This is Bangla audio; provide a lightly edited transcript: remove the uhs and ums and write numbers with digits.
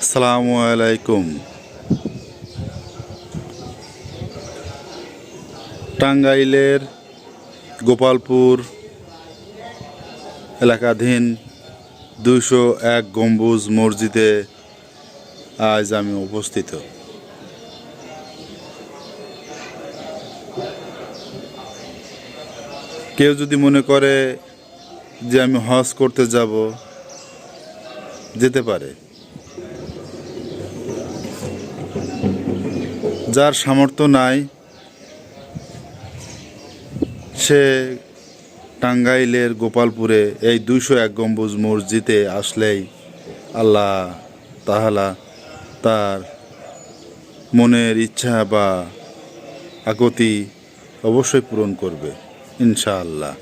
আসসালামু আলাইকুম। টাঙ্গাইলের গোপালপুর এলাকাধীন ২০১ গম্বুজ মসজিদে আজ আমি উপস্থিত। কেউ যদি মনে করে যে আমি হজ করতে যাব, যেতে পারে। যার সামর্থ্য নাই সে টাঙ্গাইলের গোপালপুরে এই ২০১ গম্বুজ মসজিদে আসলেই আল্লাহ তাআলা তার মনের ইচ্ছা বা আকুতি অবশ্যই পূরণ করবে ইনশাআল্লাহ।